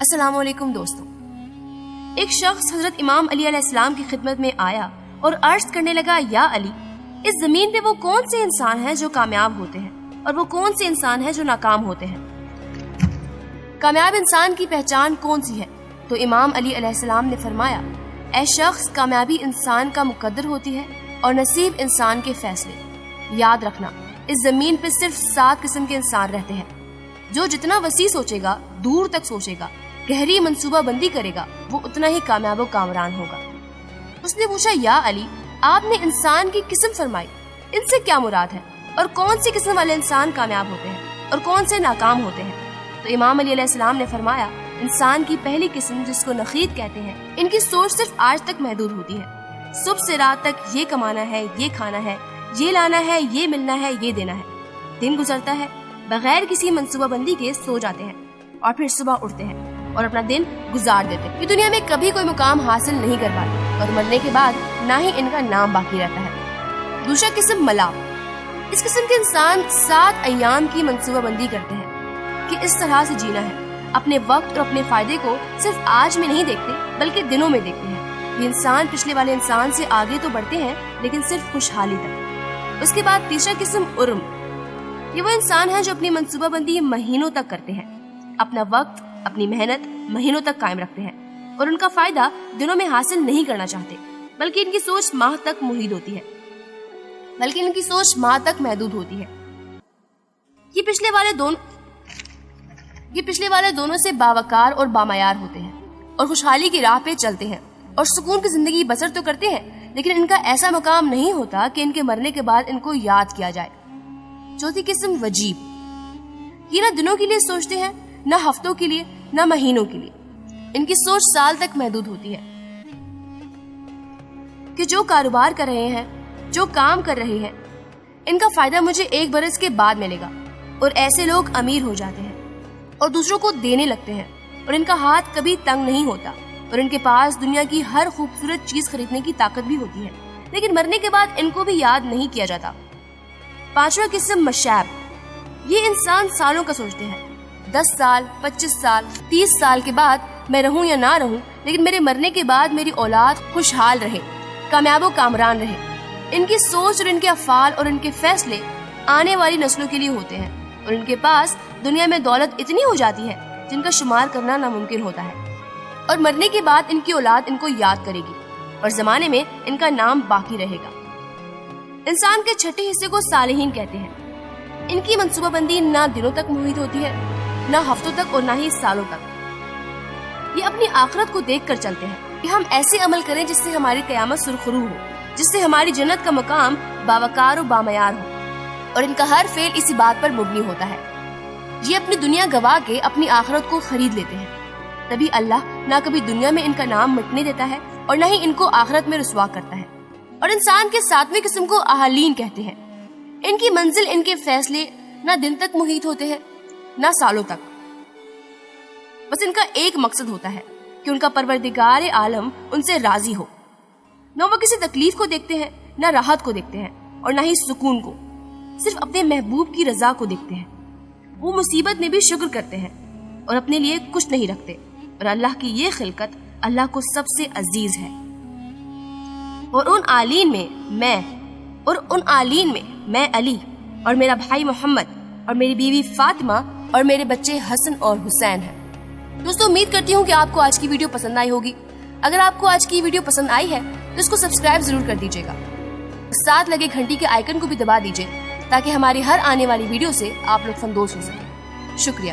السلام علیکم دوستوں، ایک شخص حضرت امام علی علیہ السلام کی خدمت میں آیا اور عرض کرنے لگا، یا علی، اس زمین پہ وہ کون سے انسان ہیں جو کامیاب ہوتے ہیں اور وہ کون سے انسان ہیں جو ناکام ہوتے ہیں؟ کامیاب انسان کی پہچان کون سی ہے؟ تو امام علی علیہ السلام نے فرمایا، اے شخص، کامیابی انسان کا مقدر ہوتی ہے اور نصیب انسان کے فیصلے۔ یاد رکھنا، اس زمین پہ صرف 7 قسم کے انسان رہتے ہیں۔ جو جتنا وسیع سوچے گا، دور تک سوچے گا، گہری منصوبہ بندی کرے گا، وہ اتنا ہی کامیاب و کامران ہوگا۔ اس نے پوچھا، یا علی، آپ نے انسان کی قسم فرمائی، ان سے کیا مراد ہے اور کون سی قسم والے انسان کامیاب ہوتے ہیں اور کون سے ناکام ہوتے ہیں؟ تو امام علی علیہ السلام نے فرمایا، انسان کی پہلی قسم، جس کو نخیت کہتے ہیں، ان کی سوچ صرف آج تک محدود ہوتی ہے۔ صبح سے رات تک یہ کمانا ہے، یہ کھانا ہے، یہ لانا ہے، یہ ملنا ہے، یہ دینا ہے۔ دن گزرتا ہے، بغیر کسی منصوبہ بندی کے سو جاتے ہیں اور پھر صبح اٹھتے ہیں اور اپنا دن گزار دیتے ہیں۔ یہ دنیا میں کبھی کوئی مقام حاصل نہیں کر پاتے اور مرنے کے بعد نہ ہی ان کا نام باقی رہتا ہے۔ دوسرا قسم ملا، اس قسم کے انسان 7 ایام کی منصوبہ بندی کرتے ہیں کہ اس طرح سے جینا ہے۔ اپنے وقت اور اپنے فائدے کو صرف آج میں نہیں دیکھتے بلکہ دنوں میں دیکھتے ہیں۔ یہ انسان پچھلے والے انسان سے آگے تو بڑھتے ہیں لیکن صرف خوشحالی تک۔ اس کے بعد تیسرا قسم ارم، یہ وہ انسان ہے جو اپنی منصوبہ بندی مہینوں تک کرتے ہیں، اپنا وقت، اپنی محنت مہینوں تک قائم رکھتے ہیں اور ان کا فائدہ دنوں میں حاصل نہیں کرنا چاہتے بلکہ ان کی سوچ ماہ تک محدود ہوتی ہے۔ یہ پچھلے والے دونوں سے باوقار اور بامعیار ہوتے ہیں اور خوشحالی کی راہ پہ چلتے ہیں اور سکون کی زندگی بسر تو کرتے ہیں، لیکن ان کا ایسا مقام نہیں ہوتا کہ ان کے مرنے کے بعد ان کو یاد کیا جائے۔ چوتھی قسم وجیب، یہ نہ دنوں کے لیے سوچتے ہیں، نہ ہفتوں کے لیے، نہ مہینوں کے لیے۔ ان کی سوچ سال تک محدود ہوتی ہے کہ جو کاروبار کر رہے ہیں، جو کام کر رہے ہیں، ان کا فائدہ مجھے 1 برس کے بعد ملے گا۔ اور ایسے لوگ امیر ہو جاتے ہیں اور دوسروں کو دینے لگتے ہیں اور ان کا ہاتھ کبھی تنگ نہیں ہوتا اور ان کے پاس دنیا کی ہر خوبصورت چیز خریدنے کی طاقت بھی ہوتی ہے، لیکن مرنے کے بعد ان کو بھی یاد نہیں کیا جاتا۔ پانچواں قسم مشاب، یہ انسان سالوں کا سوچتے ہیں، 10 سال، 25 سال، 30 سال کے بعد میں رہوں یا نہ رہوں، لیکن میرے مرنے کے بعد میری اولاد خوشحال رہے، کامیاب و کامران رہے۔ ان کی سوچ اور ان کے افعال اور ان کے فیصلے آنے والی نسلوں کے لیے ہوتے ہیں اور ان کے پاس دنیا میں دولت اتنی ہو جاتی ہے جن کا شمار کرنا ناممکن ہوتا ہے، اور مرنے کے بعد ان کی اولاد ان کو یاد کرے گی اور زمانے میں ان کا نام باقی رہے گا۔ انسان کے چھٹے حصے کو صالحین کہتے ہیں۔ ان کی منصوبہ بندی نہ دنوں تک محیط ہوتی ہے، نہ ہفتوں تک اور نہ ہی سالوں تک۔ یہ اپنی آخرت کو دیکھ کر چلتے ہیں کہ ہم ایسے عمل کریں جس سے ہماری قیامت سرخرو ہو، جس سے ہماری جنت کا مقام باوقار و بامعیار ہو، اور ان کا ہر فعل اسی بات پر مبنی ہوتا ہے۔ یہ اپنی دنیا گوا کے اپنی آخرت کو خرید لیتے ہیں، تبھی اللہ نہ کبھی دنیا میں ان کا نام مٹنے دیتا ہے اور نہ ہی ان کو آخرت میں رسوا کرتا ہے۔ اور انسان کے 7ویں قسم کو اہالین کہتے ہیں۔ ان کی منزل، ان کے فیصلے نہ دن تک محیط ہوتے ہیں نہ سالوں تک، بس ان کا ایک مقصد ہوتا ہے کہ ان کا پروردگار عالم ان سے راضی ہو۔ نہ وہ کسی تکلیف کو دیکھتے ہیں، نہ راحت کو دیکھتے ہیں اور نہ ہی سکون کو، صرف اپنے محبوب کی رضا کو دیکھتے ہیں۔ وہ مصیبت میں بھی شکر کرتے ہیں اور اپنے لیے کچھ نہیں رکھتے، اور اللہ کی یہ خلقت اللہ کو سب سے عزیز ہے۔ اور ان عالین میں میں علی اور میرا بھائی محمد اور میری بیوی فاطمہ اور میرے بچے حسن اور حسین ہیں۔ دوستو، امید کرتی ہوں کہ آپ کو آج کی ویڈیو پسند آئی ہوگی۔ اگر آپ کو آج کی ویڈیو پسند آئی ہے تو اس کو سبسکرائب ضرور کر دیجیے گا، ساتھ لگے گھنٹی کے آئیکن کو بھی دبا دیجیے تاکہ ہماری ہر آنے والی ویڈیو سے آپ لطف اندوز ہو سکیں۔ شکریہ۔